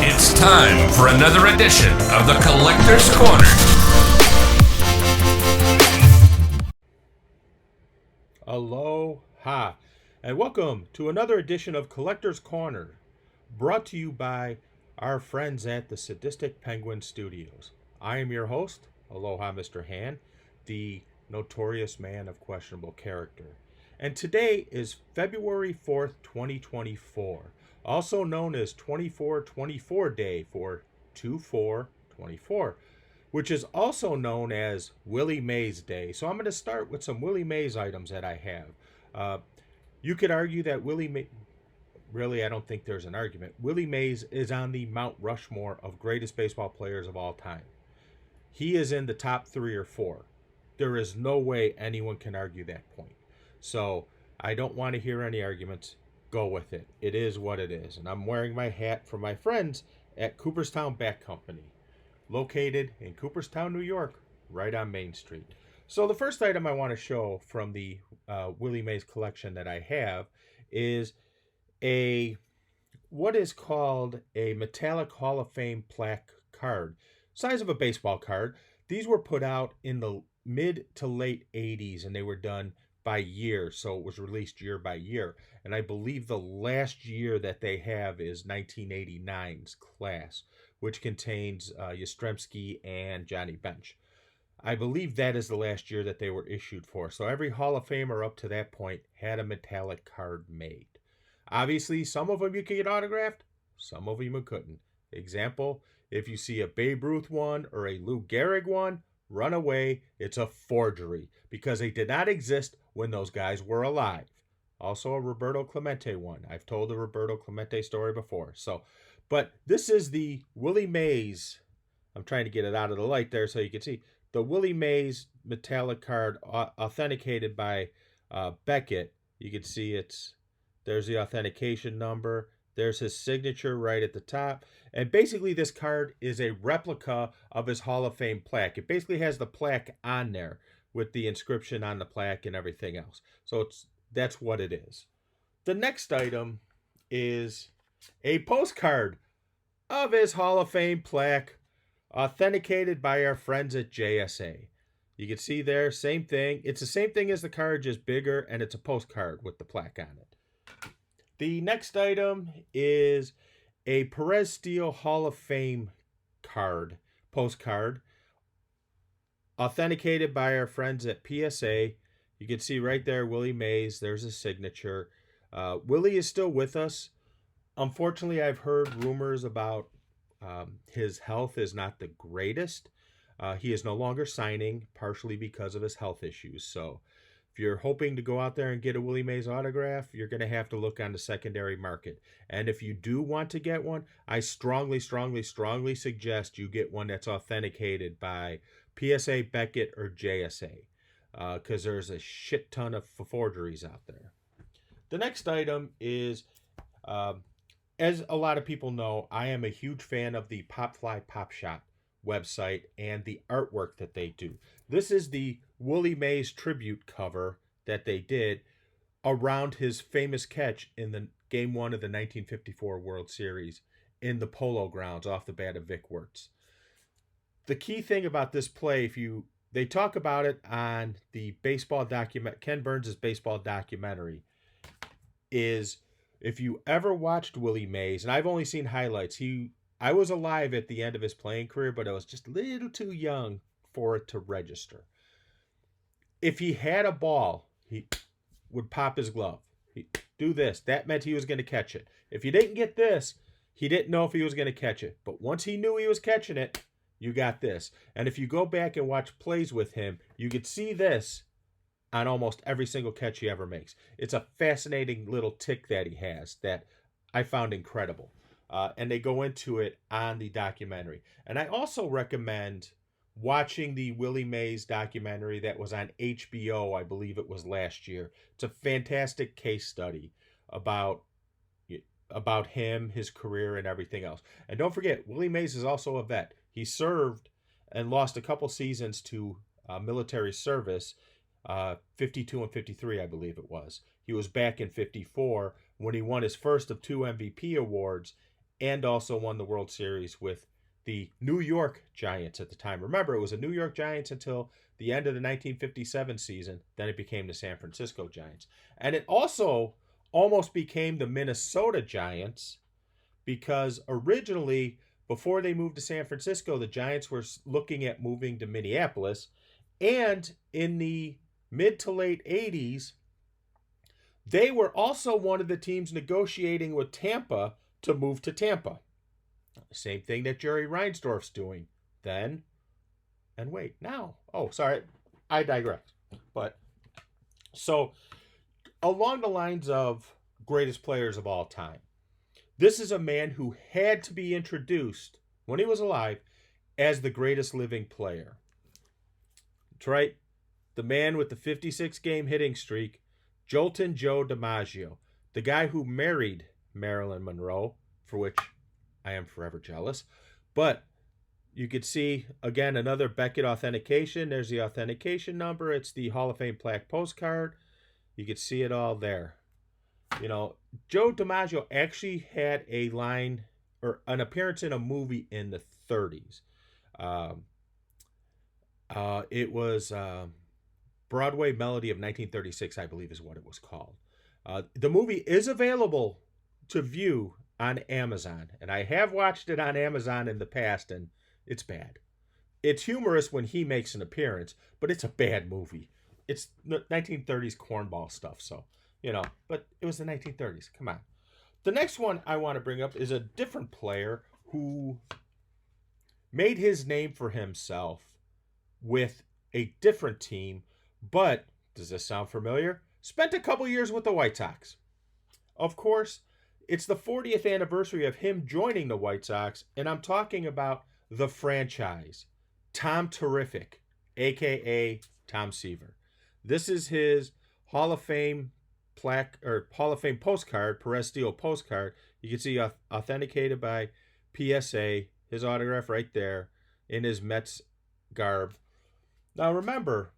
It's time for another edition of the Collector's Corner. Aloha, and welcome to another edition of Collector's Corner, brought to you by our friends at the Sadistic Penguin Studios. I am your host, Aloha Mr. Han, the notorious man of questionable character. And today is February 4th, 2024, also known as 2424 Day for 2424, which is also known as Willie Mays Day. So I'm going to start with some Willie Mays items that I have. You could argue that Willie Mays, really, I don't think there's an argument. Willie Mays is on the Mount Rushmore of greatest baseball players of all time. He is in the top 3 or 4. There is no way anyone can argue that point. So I don't want to hear any arguments. Go with it. It is what it is. And I'm wearing my hat for my friends at Cooperstown Bat Company, located in Cooperstown, New York, right on Main Street. So the first item I want to show from the Willie Mays collection that I have is what is called a metallic Hall of Fame plaque card, size of a baseball card. These were put out in the mid to late 80s, and they were done by year, so it was released year by year. And I believe the last year that they have is 1989's class, which contains Yastrzemski and Johnny Bench. I believe that is the last year that they were issued for. So every Hall of Famer up to that point had a metallic card made. Obviously, some of them you could get autographed, some of them you couldn't. Example, if you see a Babe Ruth one or a Lou Gehrig one, run away. It's a forgery because they did not exist when those guys were alive. Also a Roberto Clemente one. I've told the Roberto Clemente story before. But this is the Willie Mays. I'm trying to get it out of the light there so you can see. The Willie Mays metallic card authenticated by Beckett. You can see there's the authentication number. There's his signature right at the top. And basically this card is a replica of his Hall of Fame plaque. It basically has the plaque on there with the inscription on the plaque and everything else. So that's what it is. The next item is a postcard of his Hall of Fame plaque, authenticated by our friends at JSA. You can see there, same thing. It's the same thing as the card, just bigger, and it's a postcard with the plaque on it. The next item is a Perez Steel Hall of Fame postcard, authenticated by our friends at PSA. You can see right there, Willie Mays. There's his signature. Willie is still with us. Unfortunately, I've heard rumors about his health is not the greatest. He is no longer signing, partially because of his health issues. So if you're hoping to go out there and get a Willie Mays autograph, you're going to have to look on the secondary market. And if you do want to get one, I strongly suggest you get one that's authenticated by PSA, Beckett, or JSA, because there's a shit ton of forgeries out there. The next item is, as a lot of people know, I am a huge fan of the Popfly Pop Shot website and the artwork that they do. This is the Willie Mays tribute cover that they did around his famous catch in the Game 1 of the 1954 World Series in the Polo Grounds off the bat of Vic Wertz. The key thing about this play, they talk about it on the Ken Burns' baseball documentary, is if you ever watched Willie Mays, and I've only seen highlights, I was alive at the end of his playing career, but I was just a little too young for it to register. If he had a ball, he would pop his glove. He'd do this. That meant he was going to catch it. If he didn't get this, he didn't know if he was going to catch it. But once he knew he was catching it, you got this. And if you go back and watch plays with him, you could see this on almost every single catch he ever makes. It's a fascinating little tick that he has that I found incredible. And they go into it on the documentary. And I also recommend watching the Willie Mays documentary that was on HBO, I believe it was last year. It's a fantastic case study about him, his career, and everything else. And don't forget, Willie Mays is also a vet. He served and lost a couple seasons to military service, 52 and 53, I believe it was. He was back in 54 when he won his first of 2 MVP awards and also won the World Series with the New York Giants at the time. Remember, it was the New York Giants until the end of the 1957 season. Then it became the San Francisco Giants. And it also almost became the Minnesota Giants because originally, before they moved to San Francisco, the Giants were looking at moving to Minneapolis. And in the mid to late 80s, they were also one of the teams negotiating with Tampa to move to Tampa. Same thing that Jerry Reinsdorf's doing then. And wait, now. Oh, sorry. I digress. But so along the lines of greatest players of all time, this is a man who had to be introduced when he was alive as the greatest living player. That's right. The man with the 56 game hitting streak, Jolton Joe DiMaggio, the guy who married Marilyn Monroe, for which I am forever jealous. But you could see, again, another Beckett authentication. There's the authentication number. It's the Hall of Fame plaque postcard. You could see it all there. You know, Joe DiMaggio actually had a line or an appearance in a movie in the 30s. It was Broadway Melody of 1936, I believe is what it was called. The movie is available to view on Amazon, and I have watched it on Amazon in the past, and it's bad. It's humorous when he makes an appearance, but it's a bad movie. It's 1930s cornball stuff, so, you know, but it was the 1930s. Come on. The next one I want to bring up is a different player who made his name for himself with a different team, but, does this sound familiar? Spent a couple years with the White Sox. Of course, it's the 40th anniversary of him joining the White Sox, and I'm talking about the franchise, Tom Terrific, a.k.a. Tom Seaver. This is his Hall of Fame plaque, or Hall of Fame postcard, Perez Steel postcard. You can see authenticated by PSA, his autograph right there in his Mets garb. Now remember,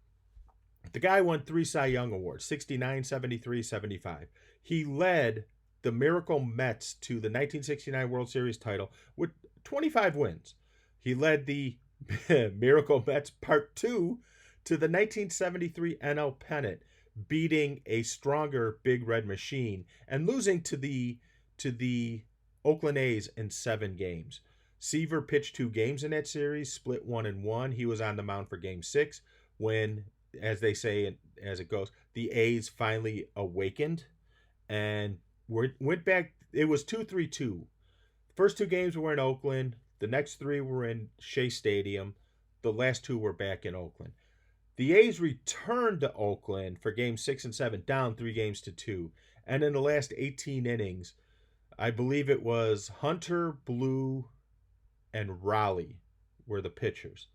the guy won 3 Cy Young Awards, 69, 73, 75. He led the Miracle Mets to the 1969 World Series title with 25 wins. He led the Miracle Mets Part 2 to the 1973 NL pennant, beating a stronger Big Red Machine and losing to the Oakland A's in 7 games. Seaver pitched 2 games in that series, split 1-1. He was on the mound for Game 6 when, as they say, as it goes, the A's finally awakened and went back. It was 2-3-2. First 2 games were in Oakland. The next 3 were in Shea Stadium. The last 2 were back in Oakland. The A's returned to Oakland for Games 6 and 7, down 3-2. And in the last 18 innings, I believe it was Hunter, Blue, and Raleigh were the pitchers.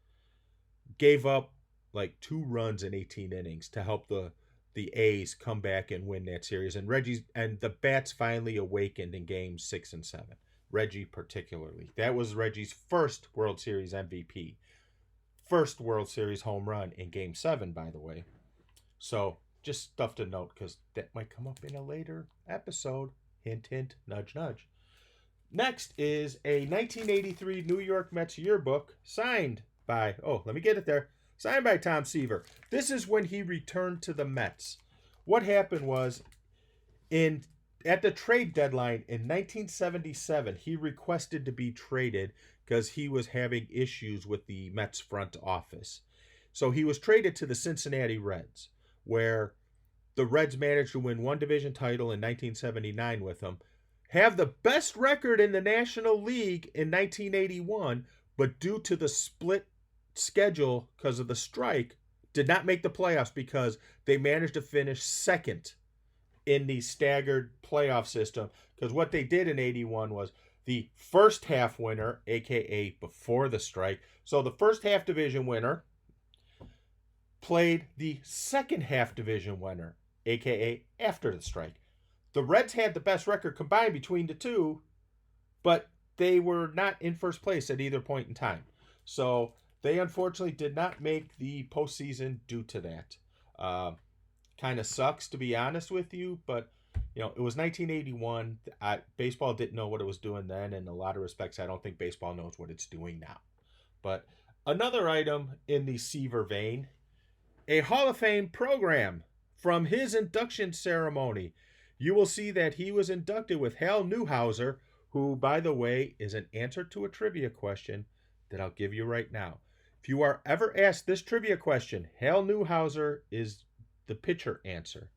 Gave up like 2 runs in 18 innings to help the A's come back and win that series. And the bats finally awakened in Games 6 and 7. Reggie particularly. That was Reggie's first World Series MVP. First World Series home run in Game 7, by the way. So, just stuff to note, because that might come up in a later episode. Hint, hint, nudge, nudge. Next is a 1983 New York Mets yearbook signed by, let me get it there, signed by Tom Seaver. This is when he returned to the Mets. What happened was, at the trade deadline in 1977, he requested to be traded because he was having issues with the Mets front office. So he was traded to the Cincinnati Reds, where the Reds managed to win 1 division title in 1979 with him, have the best record in the National League in 1981, but due to the split schedule because of the strike, did not make the playoffs because they managed to finish second in the staggered playoff system. Because what they did in 81 was the first half winner, aka before the strike. So the first half division winner played the second half division winner, aka after the strike. The Reds had the best record combined between the two, but they were not in first place at either point in time. So they unfortunately did not make the postseason due to that. Kind of sucks, to be honest with you, but It was 1981. Baseball didn't know what it was doing then. In a lot of respects, I don't think baseball knows what it's doing now. But another item in the Seaver vein, a Hall of Fame program from his induction ceremony. You will see that he was inducted with Hal Newhouser, who, by the way, is an answer to a trivia question that I'll give you right now. If you are ever asked this trivia question, Hal Newhouser is the pitcher answer.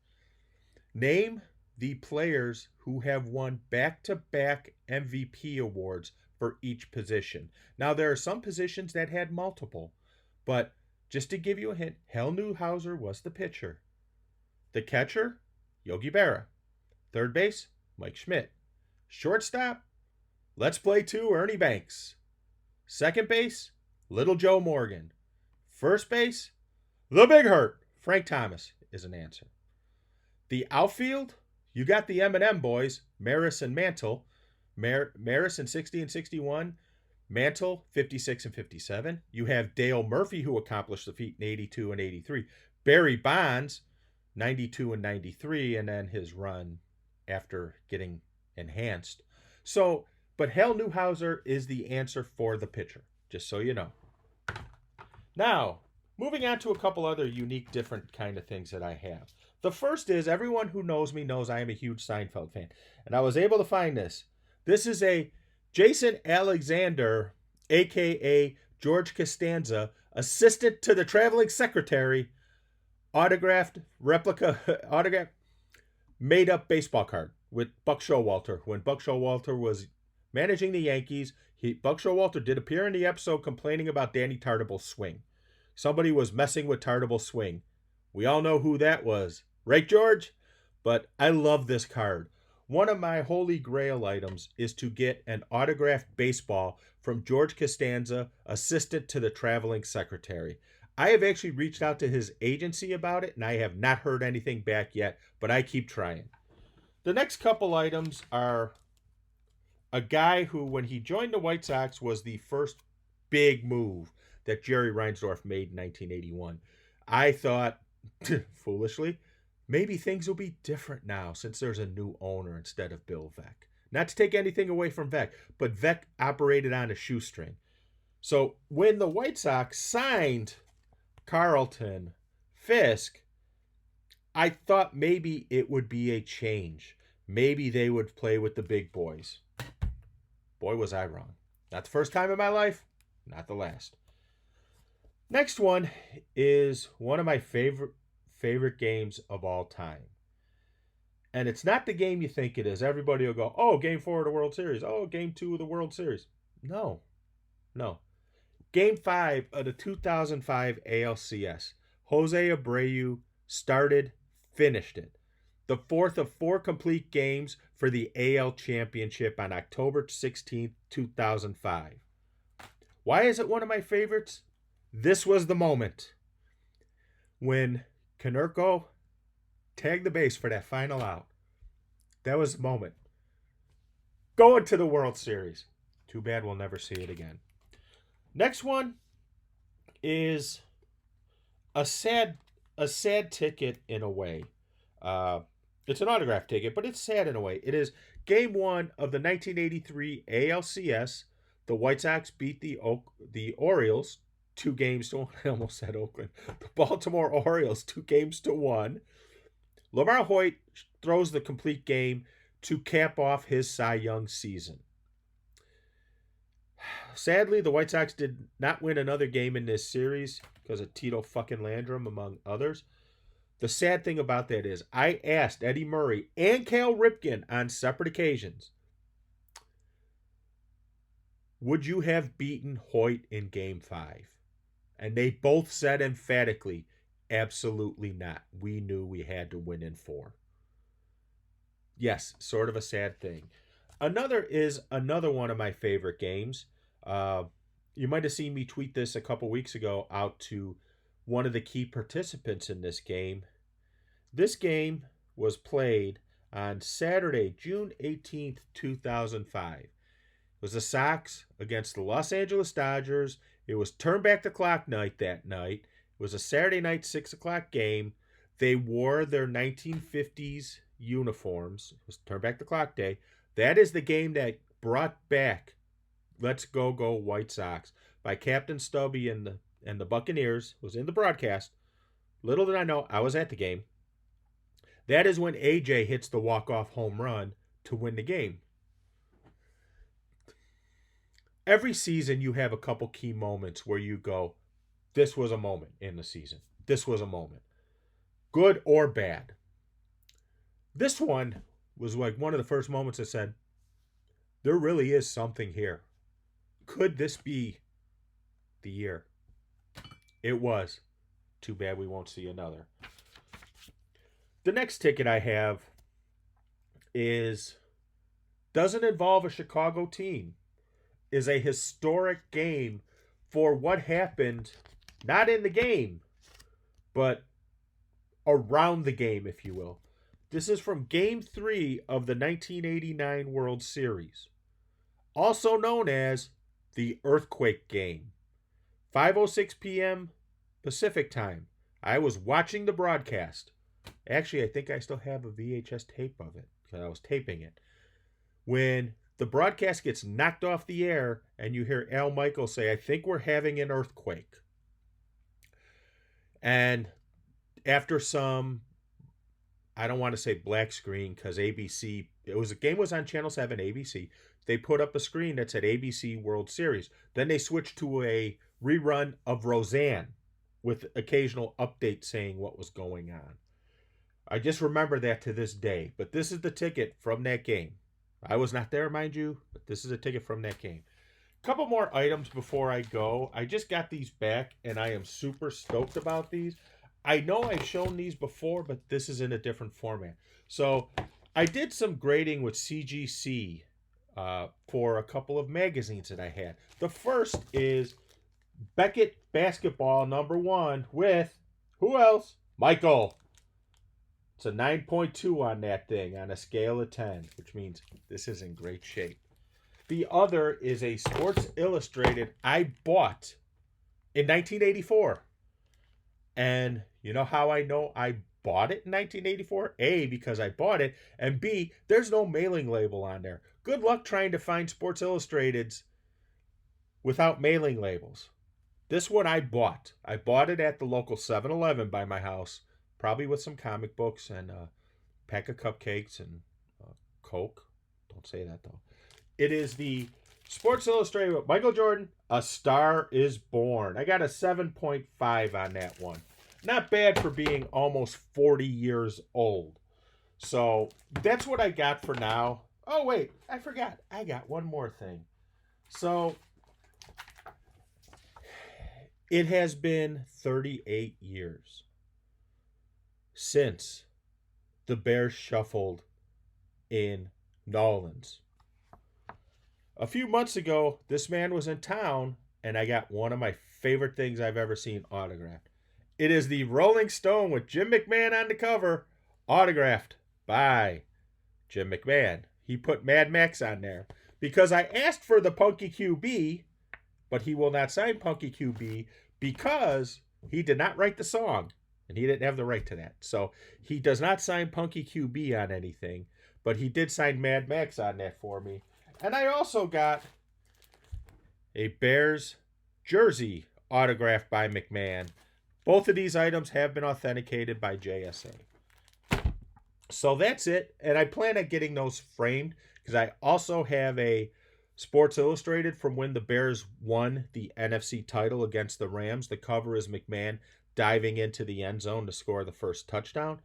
Name the players who have won back-to-back MVP awards for each position. Now, there are some positions that had multiple, but just to give you a hint, Hal Newhouser was the pitcher. The catcher, Yogi Berra. Third base, Mike Schmidt. Shortstop, Let's Play 2, Ernie Banks. Second base, Little Joe Morgan. First base, the Big Hurt, Frank Thomas is an answer. The outfield, you got the M&M boys, Maris and Mantle. Maris in 60 and 61, Mantle 56 and 57. You have Dale Murphy, who accomplished the feat in 82 and 83. Barry Bonds, 92 and 93, and then his run after getting enhanced. But Hal Newhouser is the answer for the pitcher, just so you know. Now, moving on to a couple other unique, different kind of things that I have. The first is, everyone who knows me knows I am a huge Seinfeld fan, and I was able to find this. This is a Jason Alexander, a.k.a. George Costanza, assistant to the traveling secretary, autographed made-up baseball card with Buck Showalter. When Buck Showalter was managing the Yankees, Buck Showalter did appear in the episode complaining about Danny Tartable's swing. Somebody was messing with Tartable's swing. We all know who that was. Right, George? But I love this card. One of my holy grail items is to get an autographed baseball from George Costanza, assistant to the traveling secretary. I have actually reached out to his agency about it, and I have not heard anything back yet, but I keep trying. The next couple items are a guy who, when he joined the White Sox, was the first big move that Jerry Reinsdorf made in 1981. I thought, foolishly, maybe things will be different now since there's a new owner instead of Bill Veeck. Not to take anything away from Veeck, but Veeck operated on a shoestring. So when the White Sox signed Carlton Fisk, I thought maybe it would be a change. Maybe they would play with the big boys. Boy, was I wrong. Not the first time in my life, not the last. Next one is one of my favorite games of all time. And it's not the game you think it is. Everybody will go, oh, Game 4 of the World Series. Oh, Game 2 of the World Series. No. Game 5 of the 2005 ALCS. Jose Abreu started, finished it. The fourth of 4 complete games for the AL Championship on October 16th, 2005. Why is it one of my favorites? This was the moment when Konerko tagged the base for that final out. That was the moment. Going to the World Series. Too bad we'll never see it again. Next one is a sad ticket in a way. It's an autograph ticket, but it's sad in a way. It is Game 1 of the 1983 ALCS. The White Sox beat the Orioles 2-1. I almost said Oakland. The Baltimore Orioles 2-1. Lamar Hoyt throws the complete game to cap off his Cy Young season. Sadly, the White Sox did not win another game in this series because of Tito fucking Landrum, among others. The sad thing about that is I asked Eddie Murray and Cal Ripken on separate occasions, would you have beaten Hoyt in Game 5? And they both said emphatically, absolutely not. We knew we had to win in 4. Yes, sort of a sad thing. Another one of my favorite games. You might have seen me tweet this a couple weeks ago out to one of the key participants in this game. This game was played on Saturday, June 18th, 2005. It was the Sox against the Los Angeles Dodgers. It was turn back the clock night that night. It was a Saturday night 6 o'clock game. They wore their 1950s uniforms. It was Turn Back the Clock Day. That is the game that brought back Let's Go Go White Sox by Captain Stubby and the Buccaneers. It was in the broadcast. Little did I know, I was at the game. That is when AJ hits the walk-off home run to win the game. Every season you have a couple key moments where you go, this was a moment in the season. This was a moment. Good or bad. This one was like one of the first moments that said, there really is something here. Could this be the year? It was. Too bad we won't see another. The next ticket I have doesn't involve a Chicago team. Is a historic game for what happened, not in the game, but around the game, if you will. This is from Game 3 of the 1989 World Series, also known as the Earthquake Game. 5:06 p.m. Pacific Time. I was watching the broadcast. Actually, I think I still have a VHS tape of it because I was taping it. When the broadcast gets knocked off the air and you hear Al Michaels say, I think we're having an earthquake. And after some, I don't want to say black screen because ABC, the game was on Channel 7, ABC. They put up a screen that said ABC World Series. Then they switched to a rerun of Roseanne with occasional updates saying what was going on. I just remember that to this day. But this is the ticket from that game. I was not there, mind you, but this is a ticket from that game. A couple more items before I go. I just got these back, and I am super stoked about these. I know I've shown these before, but this is in a different format. So I did some grading with CGC for a couple of magazines that I had. The first is Beckett Basketball #1 with, who else? Michael. It's a 9.2 on that thing on a scale of 10, which means this is in great shape. The other is a Sports Illustrated I bought in 1984. And you know how I know I bought it in 1984? A, because I bought it, and B, there's no mailing label on there. Good luck trying to find Sports Illustrateds without mailing labels. This one I bought. I bought it at the local 7-Eleven by my house. Probably with some comic books and a pack of cupcakes and Coke. Don't say that, though. It is the Sports Illustrated with Michael Jordan, A Star is Born. I got a 7.5 on that one. Not bad for being almost 40 years old. So that's what I got for now. Oh, wait. I forgot. I got one more thing. So it has been 38 years since the Bears shuffled in Nolans. A few months ago, this man was in town, and I got one of my favorite things I've ever seen autographed. It is the Rolling Stone with Jim McMahon on the cover, autographed by Jim McMahon. He put Mad Max on there because I asked for the Punky QB, but he will not sign Punky QB because he did not write the song. And he didn't have the right to that. So he does not sign Punky QB on anything. But he did sign Mad Max on that for me. And I also got a Bears jersey autographed by McMahon. Both of these items have been authenticated by JSA. So that's it. And I plan on getting those framed because I also have a Sports Illustrated from when the Bears won the NFC title against the Rams. The cover is McMahon diving into the end zone to score the first touchdown.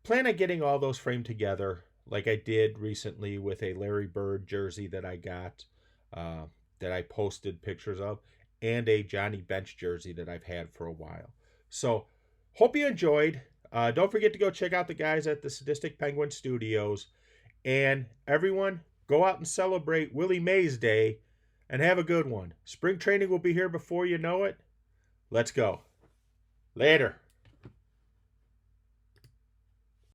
Plan on getting all those framed together like I did recently with a Larry Bird jersey that I got, that I posted pictures of, and a Johnny Bench jersey that I've had for a while. So, hope you enjoyed. Don't forget to go check out the guys at the Sadistic Penguin Studios. And everyone, go out and celebrate Willie Mays Day and have a good one. Spring training will be here before you know it. Let's go. Later.